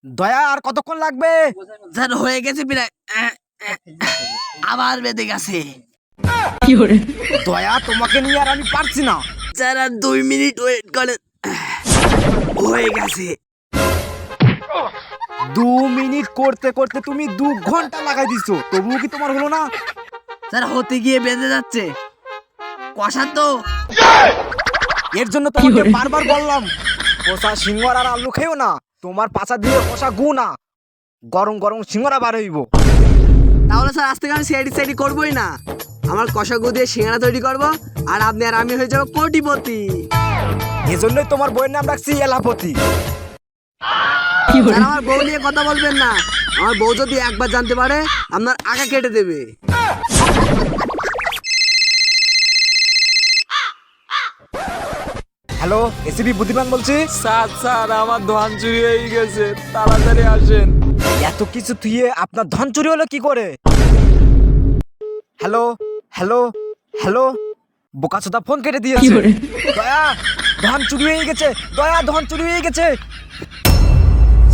দয়া আর কতক্ষণ লাগবে? স্যার হয়ে গেছে প্রায়, আবার বেঁধে গেছে। দয়া তোমাকে নিয়ে আর আমি পারছি না। স্যার আর 2 মিনিট ওয়েট করেন, হয়ে গেছে। 2 মিনিট করতে করতে তুমি 2 ঘন্টা লাগাই দিছো, তবুও কি তোমার হলো না? স্যার হতে গিয়ে বেঁধে যাচ্ছে, কষা তো। এর জন্য তোমাকে বারবার বললাম কষা সিঙ্গারা আর আলু খেও না, তোমার পাছা দিয়ে কষা গু না, গরম গরম সিঙ্গারা বার হইব। তাহলে স্যার আজ থেকে আমি সিআইডি করবোই না, আমার কষা গু দিয়ে সিঙ্গারা তৈরি করবো, আর আপনি আর আমি হয়ে যাবো কোটিপতি। এজন্যই তোমার বইয়ের নাম রাখছি এলাপতি। স্যার আমার বউ নিয়ে কথা বলবেন না, আমার বউ যদি একবার জানতে পারে আপনার আগা কেটে দেবে। হ্যালো, এসিবি বুদ্ধিমান বলছি। স্যার আমার ধান চুরি হয়ে গেছে, তাড়াতাড়ি আসেন। এত কিছু থুয়ে আপনার ধন চুরি হলো কি করে? হ্যালো হ্যালো হ্যালো, বোকাচোদা ফোন কেটে দিয়েছে। দয়া, ধন চুরি হয়ে গেছে, দয়া ধন চুরি হয়ে গেছে।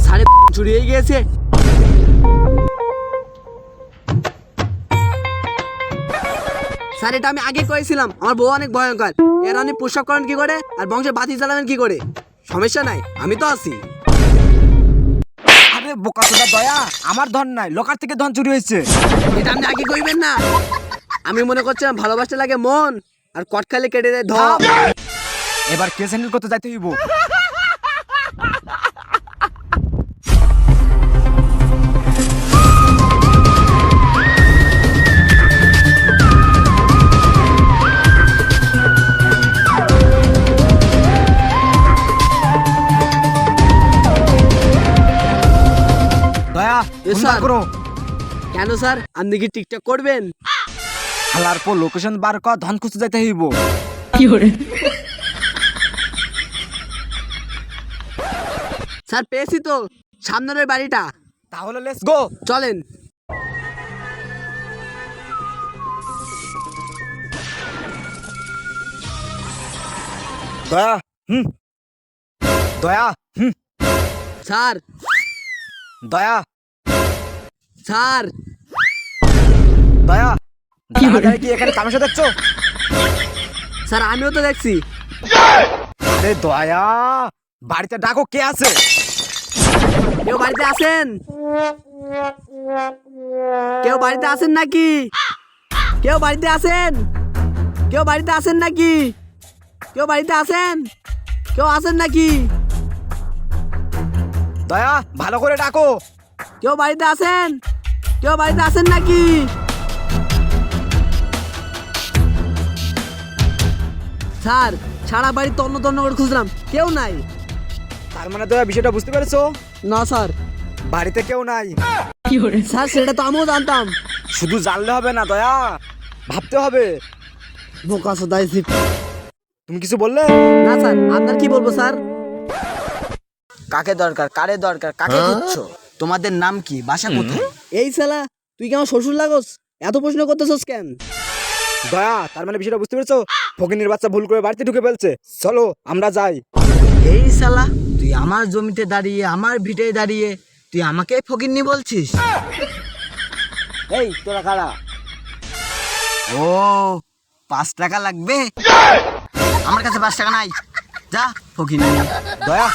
সাড়ে চুরি হয়ে গিয়েছে। স্যার এটা আমি আগে করেছিলাম, আমার বউ অনেক ভয়ঙ্কর, এর আপনি পুশ-আপ করেন কি করে আর বংশে বাতি জ্বালাবেন কি করে? সমস্যা নাই, আমি তো আছি। আরে বোকাচোদা দয়া, আমার ধন নাই, লোকার থেকে ধন চুরি হয়েছে। এটা আপনি আগে কইবেন না, আমি মনে করছিলাম ভালোবাসতে লাগে মন, আর কট খাইলে কেটে দেয় ধপ। এবার কেস হ্যান্ডেল করতে যাইতে হইব। দয়া, Yes, ফোন বার sir. করো। কেন স্যার, আপনি কি টিকটক করবেন? হালার পর লোকেশন বার কর, ধন খুঁজতে যাইতে হইব। স্যার পেয়েছি তো, সামনের ওই বাড়িটা, তাহলে লেটস গো। চলেন। দয়া, দয়া, স্যার দয়া, স্যার দয়া, দাঁড়ায় কি এখানে তামাশা দেখছো? স্যার আমিও তো দেখছি। আরে দয়া, বাড়িতে ডাকো, কে আছে? কেউ বাড়িতে আছেন? কেউ বাড়িতে আছেন নাকি? কেউ বাড়িতে আছেন? কেউ বাড়িতে আছেন নাকি? কেউ বাড়িতে আছেন? কেউ আছেন নাকি? দয়া, ভালো করে ডাকো। কেউ বাড়িতে আছেন? কেউ বাড়িতে আছেন নাকি? স্যার সারা বাড়ি তন্ন তন্ন করে খুঁজলাম, কেউ নাই। তার মানে দয়া বিষয়টা বুঝতে পেরেছো? না স্যার। বাড়িতে কেউ নাই। স্যার সেটা তো আমিও জানতাম। শুধু জানলে হবে না দয়া, ভাবতে হবে। বোকা সদাই সিপ। তুমি কিছু বললে? না স্যার, আপনার কি বলবো স্যার? কাকে দরকার, কারে দরকার, কাকে খুঁজছো? তোমাদের নাম কি, বাসা কোথায়? এই শালা, তুই কি আমার শ্বশুর লাগোস? এত প্রশ্ন করতেছস কেন? দয়া, তার মানে বিষয়টা বুঝতে পেরেছো? ফকিনীর বাচ্চা ভুল করে বাড়িতে ঢুকে ফেলছে। চলো আমরা যাই। এই শালা, তুই আমার জমিতে দাঁড়িয়ে, আমার ভিটে দাঁড়িয়ে তুই আমাকে ফকিন্নি বলছিস? এই তোরা কারা? ও 5 টাকা লাগবে? আমার কাছে 5 টাকা নাই, যা ফকিন্নি। দয়া,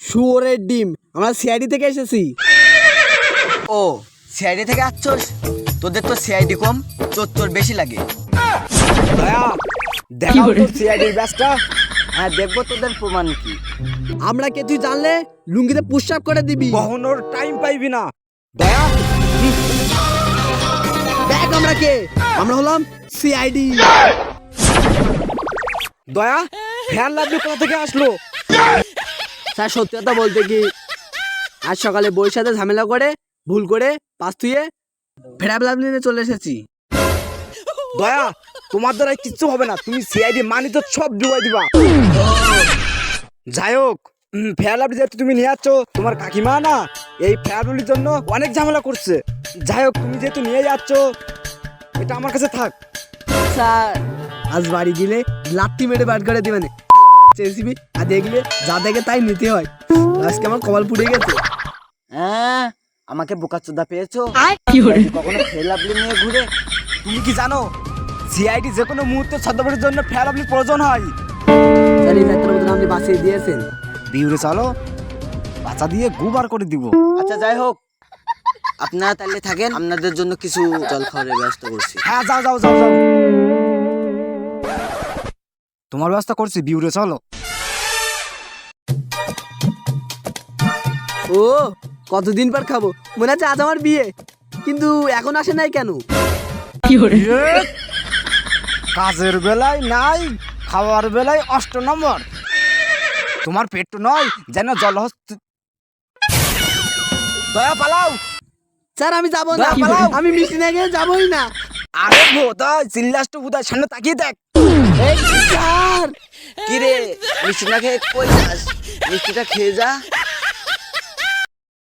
শুয়োরের ডিম, আমরা সিআইডি থেকে এসেছি। ও সিআইডি থেকে আসছস? তোদের তো সিআইডি কম, তোর বেশি লাগে। দয়া, দেখাও তো সিআইডির ব্যাচটা। হ্যাঁ দেখবো তোদের প্রমাণ কি। আমরা কে তুই জানলে লুঙ্গিতে পুশ-আপ করে দিবি। বহনোর টাইম পাইবি না। দয়া, দেখ আমরা কে, আমরা হলাম সিআইডি। দয়া, ফ্যান লাগবে কোথা থেকে আসলো? স্যার সত্যি কথা বলতে কি, আজ সকালে বইয়ের সাথে ঝামেলা করে ভুল করে পাস তুইয়ে ফেরাবলাম নিয়ে চলে এসেছি। দয়া, তোমার দ্বারা কিচ্ছু হবে না, তুমি সিআইডি মানি তো সব ডুবাই দিবা। যাই হোক, ফেয়ারলাভলি যেহেতু তুমি নিয়ে যাচ্ছ, তোমার কাকিমা না এই ফেয়ারলাভলির জন্য অনেক ঝামেলা করছে। যাই হোক, তুমি যেহেতু নিয়ে যাচ্ছ, এটা আমার কাছে থাক। স্যার আজ বাড়ি গেলে লাত্তি মেরে বার করে দিবেন চেসিবি, আর দেখলে যা দেখে তাই নিতে হয়। আজকে আমার কপাল পুড়ে গেছে। হ্যাঁ, আমাকে বোকাচোদা পেয়েছো? কখনো ফেলাবলি নিয়ে ঘুরে? তুমি কি জানো সিআইডি যে কোনো মুহূর্তে ছদ্মবেশের জন্য ফেরাবলি প্রয়োজন হয়। স্যার এই চারটার মধ্যে আপনি বাঁচিয়ে দিয়েছেন। বিউরে চলো, বাচ্চা দিয়ে গুবার করে দিব। আচ্ছা যাই হোক, আপনারা তাহলে থাকেন, আপনাদের জন্য কিছু জল খাওয়ার ব্যবস্থা করছি। হ্যাঁ যাও যাও যাও যাও, তোমার ব্যবস্থা করছি। বিউরে চলো। ও কতদিন পর খাবো, মনে হচ্ছে আজ আমার বিয়ে, কিন্তু এখন আসে নাই কেন? কাজের বেলায় নাই, খাওয়ার বেলায় 8 নম্বর। তোমার পেট তো নয় যেন জল দয়া পালাও। স্যার আমি যাবো না, দাঁড়া, পালাও। আমি মিষ্টি না খেয়ে যাবোই না। আরে বোধা চিল্লাসটা বোধহয় সামনে তাকিয়ে দেখ। এই স্যার, কি রে, মিষ্টি না খেয়ে কই যাস? মিষ্টিটা খেয়ে যা।